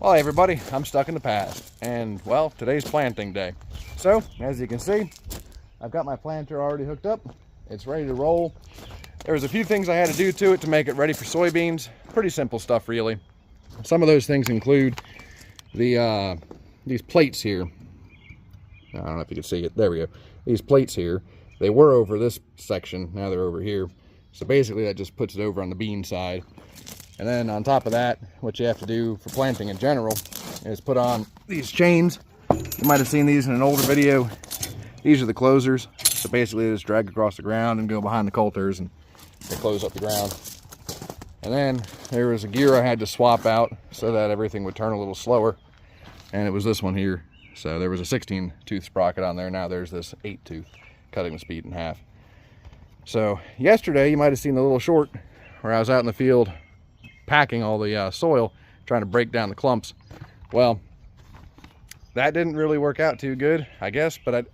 Well, hey everybody, I'm stuck in the past, and well, today's planting day. So, as you can see, I've got my planter already hooked up. It's ready to roll. There was a few things I had to do to it to make it ready for soybeans. Pretty simple stuff, really. Some of those things include these plates here. I don't know if you can see it. There we go. These plates here, they were over this section. Now they're over here. So basically that just puts it over on the bean side. And then on top of that, what you have to do for planting in general is put on these chains. You might have seen these in an older video. These are the closers. So basically they just drag across the ground and go behind the coulters and they close up the ground. And then there was a gear I had to swap out so that everything would turn a little slower. And it was this one here. So there was a 16-tooth sprocket on there. Now there's this 8-tooth, cutting the speed in half. So yesterday you might have seen the little short where I was out in the field packing all the soil, trying to break down the clumps. Well, that didn't really work out too good, I guess. But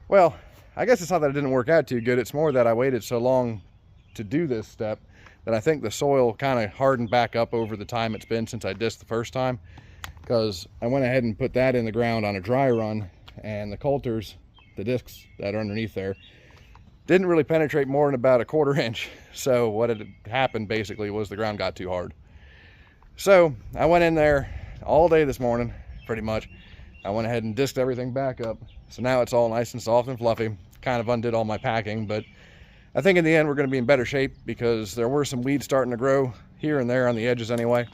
I guess it's not that it didn't work out too good. It's more that I waited so long to do this step that I think the soil kind of hardened back up over the time it's been since I disked the first time. Because I went ahead and put that in the ground on a dry run, and the coulters, the discs that are underneath there, didn't really penetrate more than about a 1/4 inch. So what had happened basically was the ground got too hard. So I went in there all day this morning, pretty much. I went ahead and disked everything back up. So now it's all nice and soft and fluffy. Kind of undid all my packing, but I think in the end we're going to be in better shape because there were some weeds starting to grow here and there on the edges anyway.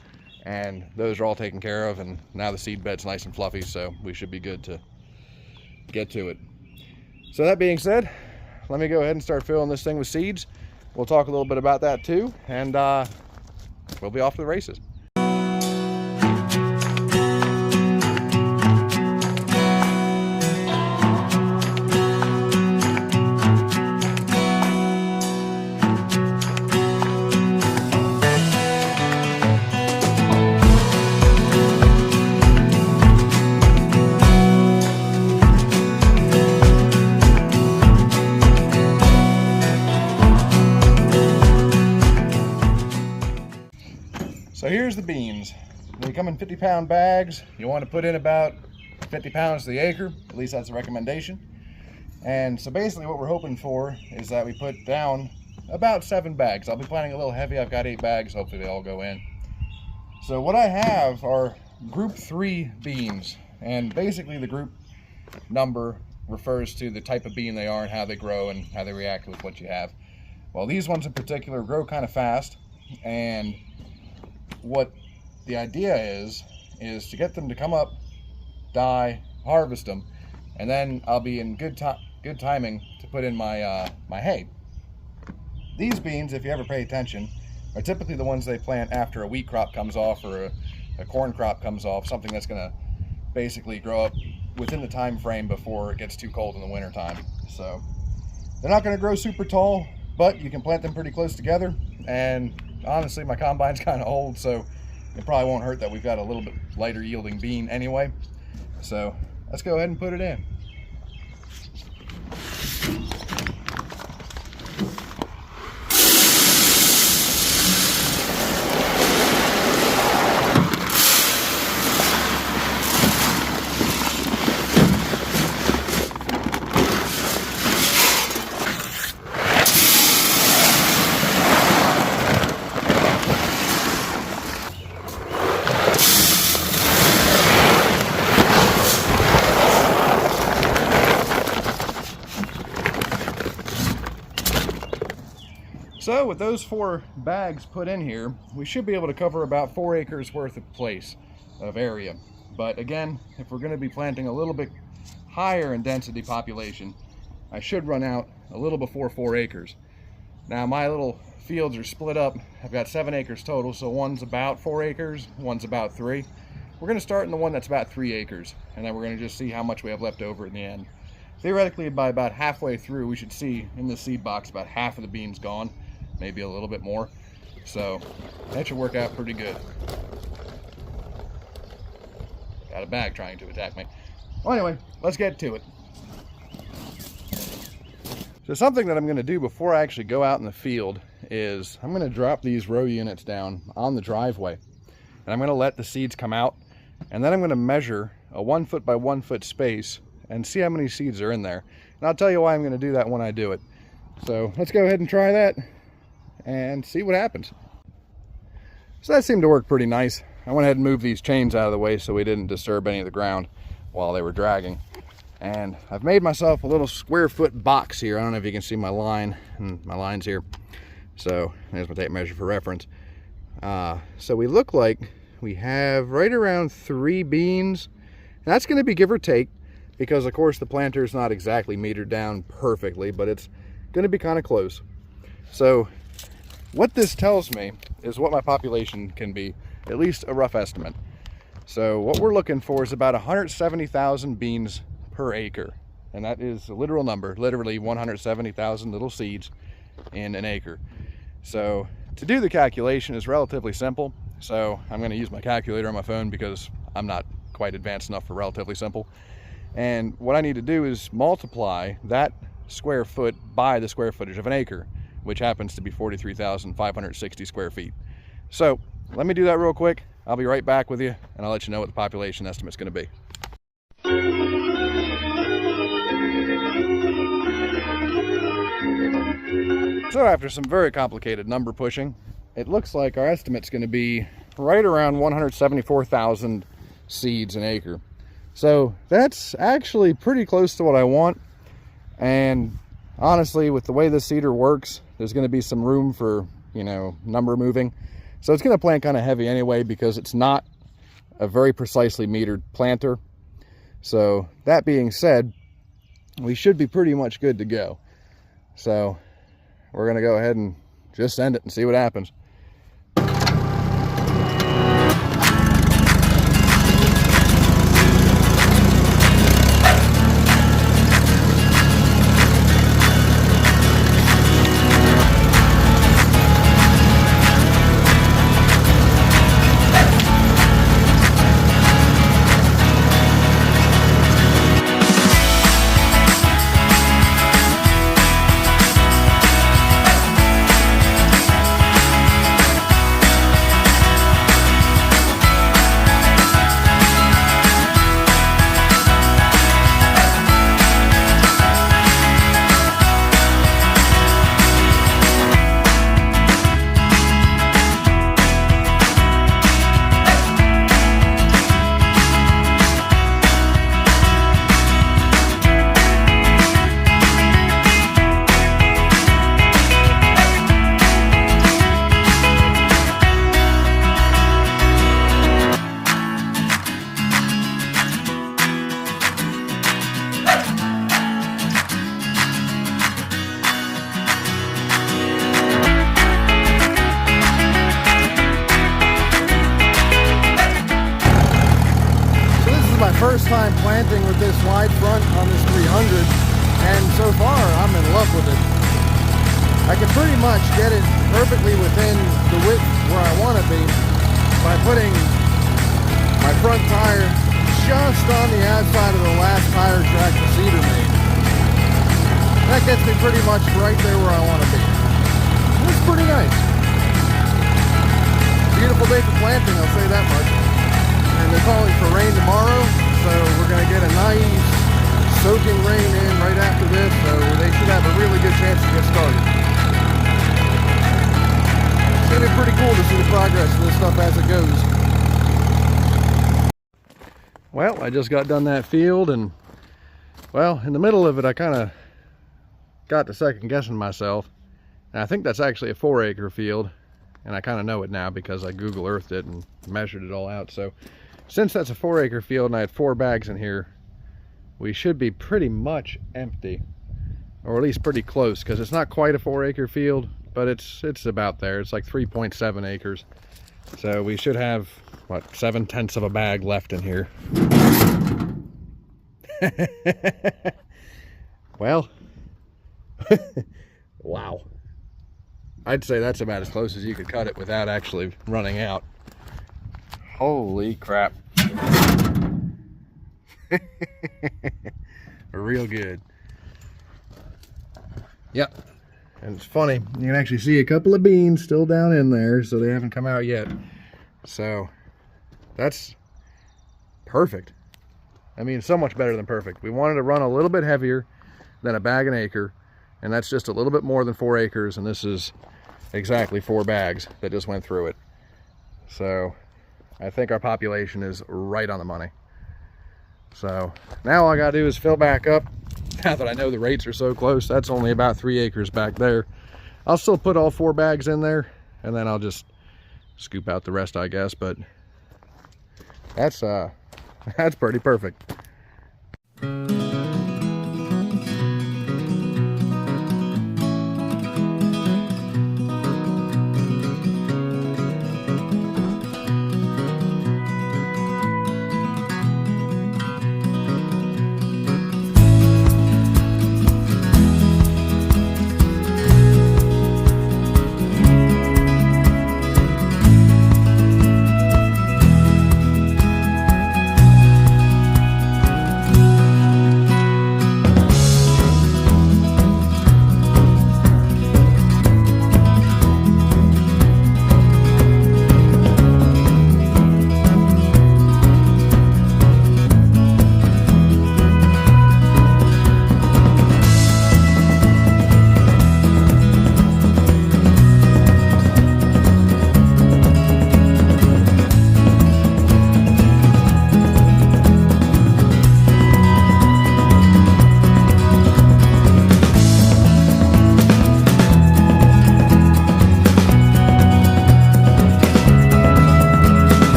And those are all taken care of, and now the seed bed's nice and fluffy, so we should be good to get to it. So that being said, let me go ahead and start filling this thing with seeds. We'll talk a little bit about that too, and we'll be off to the races. So here's the beans. They come in 50-pound bags. You want to put in about 50 pounds to the acre. At least that's a recommendation. And so basically what we're hoping for is that we put down about 7 bags. I'll be planning a little heavy. I've got 8 bags. Hopefully they all go in. So what I have are group 3 beans. And basically the group number refers to the type of bean they are and how they grow and how they react with what you have. Well, these ones in particular grow kind of fast, and what the idea is to get them to come up, die, harvest them, and then I'll be in good timing to put in my my hay. These beans, if you ever pay attention, are typically the ones they plant after a wheat crop comes off or a corn crop comes off, something that's going to basically grow up within the time frame before it gets too cold in the winter time. So they're not going to grow super tall, but you can plant them pretty close together. And honestly, my combine's kind of old, so it probably won't hurt that we've got a little bit lighter yielding bean anyway. So let's go ahead and put it in. So with those 4 bags put in here, we should be able to cover about 4 acres worth of area. But again, if we're going to be planting a little bit higher in density population, I should run out a little before 4 acres. Now my little fields are split up. I've got 7 acres total, so one's about 4 acres, one's about 3. We're going to start in the one that's about 3 acres, and then we're going to just see how much we have left over in the end. Theoretically, by about halfway through, we should see in the seed box about half of the beans gone, maybe a little bit more. So that should work out pretty good. Got a bag trying to attack me. Well, anyway, let's get to it. So something that I'm going to do before I actually go out in the field is I'm going to drop these row units down on the driveway, and I'm going to let the seeds come out and then I'm going to measure a 1 foot by 1 foot space and see how many seeds are in there. And I'll tell you why I'm going to do that when I do it. So let's go ahead and try that and see what happens. So that seemed to work pretty nice. I went ahead and moved these chains out of the way so we didn't disturb any of the ground while they were dragging. And I've made myself a little square foot box here. I don't know if you can see my line and my lines here. So there's my tape measure for reference. So we look like we have right around 3 beans. And that's going to be give or take, because of course the planter is not exactly metered down perfectly, but it's going to be kind of close. So what this tells me is what my population can be, at least a rough estimate. So what we're looking for is about 170,000 beans per acre. And that is a literal number, literally 170,000 little seeds in an acre. So to do the calculation is relatively simple. So I'm going to use my calculator on my phone because I'm not quite advanced enough for relatively simple. And what I need to do is multiply that square foot by the square footage of an acre, which happens to be 43,560 square feet. So let me do that real quick. I'll be right back with you, and I'll let you know what the population estimate's going to be. So after some very complicated number pushing, it looks like our estimate's going to be right around 174,000 seeds an acre. So that's actually pretty close to what I want. And honestly, with the way this seeder works, there's going to be some room for, you know, number moving. So it's going to plant kind of heavy anyway, because it's not a very precisely metered planter. So that being said, we should be pretty much good to go. So we're going to go ahead and just send it and see what happens. First time planting with this wide front on this 300, and so far I'm in love with it. I can pretty much get it perfectly within the width where I want to be by putting my front tire just on the outside of the last tire track the seeder made. That gets me pretty much right there where I want to be. It's pretty nice. Beautiful day for planting, I'll say that much. And they're calling for rain tomorrow. So we're going to get a nice soaking rain in right after this, so they should have a really good chance to get started. It's going to be pretty cool to see the progress of this stuff as it goes. Well, I just got done that field, and well, in the middle of it I kind of got to second guessing myself. And I think that's actually a 4-acre field, and I kind of know it now because I Google Earthed it and measured it all out. So since that's a 4-acre field and I had 4 bags in here, we should be pretty much empty, or at least pretty close, because it's not quite a 4-acre field, but it's about there. It's like 3.7 acres. So we should have, what, 7/10 of a bag left in here. Well, wow. I'd say that's about as close as you could cut it without actually running out. Holy crap. Real good. Yep. And it's funny, you can actually see a couple of beans still down in there, so they haven't come out yet. So that's perfect. I mean, so much better than perfect. We wanted to run a little bit heavier than a bag an acre, and that's just a little bit more than 4 acres, and this is exactly 4 bags that just went through it. So I think our population is right on the money. So now all I gotta do is fill back up. Now that I know the rates are so close, that's only about 3 acres back there. I'll still put all 4 bags in there, and then I'll just scoop out the rest, I guess. But that's pretty perfect.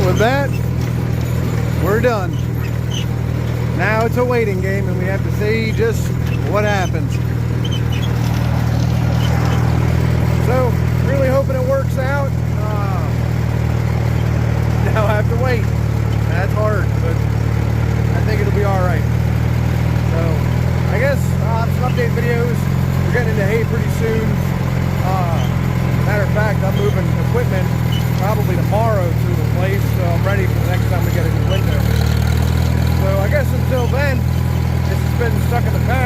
With that, we're done. Now it's a waiting game, and we have to see just what happens. So, really hoping it works out. Now I have to wait. That's hard, but I think it'll be all right. So, I guess I'll have some update videos. We're getting into hay pretty soon. Matter of fact, I'm moving equipment probably tomorrow to the place, so I'm ready for the next time we get a new window. So I guess until then, this has been Stuck in the Past.